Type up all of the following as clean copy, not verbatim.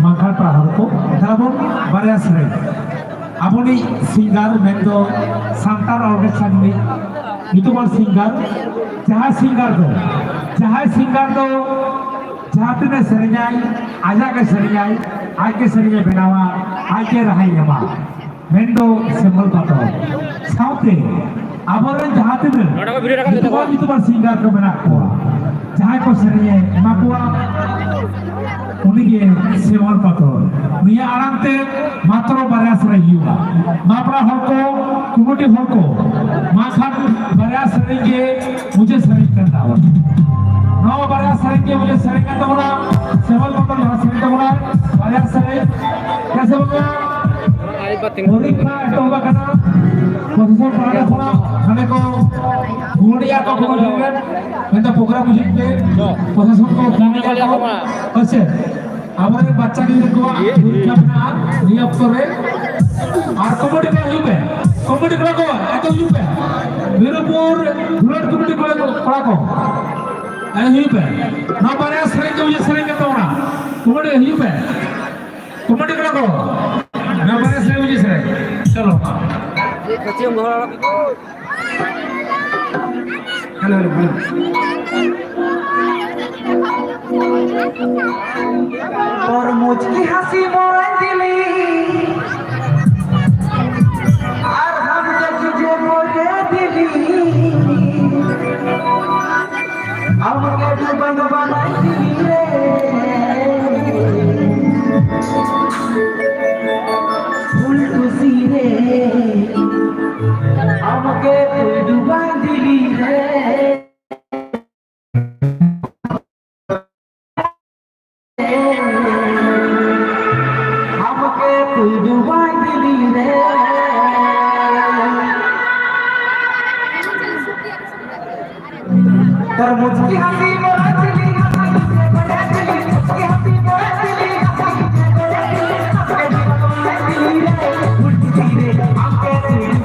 Mangkal Praharko, telepon Baria Sri. Aboni singer mendo Santar Orchestra ni itu mal singer, jahai singer do jahai tu ne serinyai, aja ke serinyai benawa, aja rahai yama. Mendo sembol pato, saute, aboran jahai tu ne itu mal singer ke benakwa, jahai ko serinyai, makwa उन्हीं seven पत्थर निया आरामते मात्रो बरियास रही हुआ मापरा हल्को कुमुटी हल्को माखान बरियास रहेंगे मुझे सरिंग करना हो नौ बरियास रहेंगे मुझे सरिंग करना होना सेवन पत्थर यहाँ सरिंग करना होना बरियास रहे कैसे होगा बोरिंग का तो होगा करना प्रोसेसर पढ़ाने होना हमें को गुड़िया को बोलेंगे मैं तो प्रोग्राम मुझे के प्रोसेसर को गुड़िया को अच्छा हमारे बच्चा की को अपना नियत करे और कमेटी का युवे कमेटी को ऐसे युवे वीरपुर ब्लड कमेटी को पढ़ा को ऐसे युवे ना बरिया सरिंग के मुझे सरिंग करता हूँ ना कमेटी युवे कमेटी को ना बरिया सरिंग मुझे सरिंग चलो हेलो और मुझकी हंसी मोड़ दिली और हम तुझे मोड़े दिली अब के डूबन बनाई दिली रे फूल खुशी रे अब के डूबन दिली रे मुझकी हंसी मोरा दिली बड़ा दिली मुझकी हंसी मोरा दिली दिली रे उल्टी रे आके दिली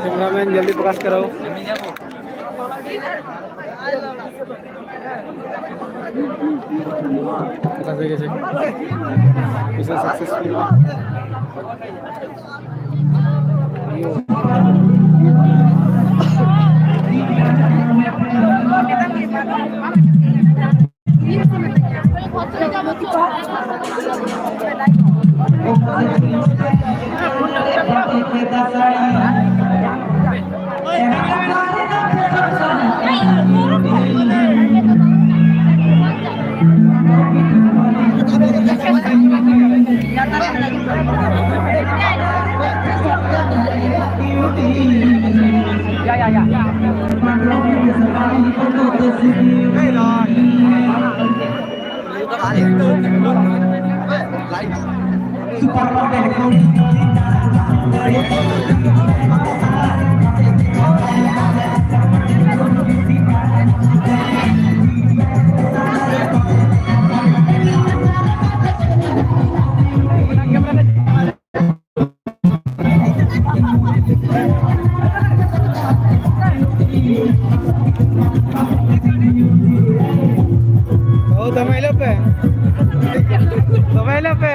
कैमरामैन जल्दी प्रकाश कराओ। प्रकाश হয়ে গেছে mission successful. Super Elektronik. Oh, damay pe. Damay pe.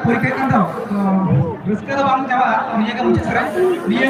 purika kan tau Rizka tuh bang Jawa dia kan muncul sekarang dia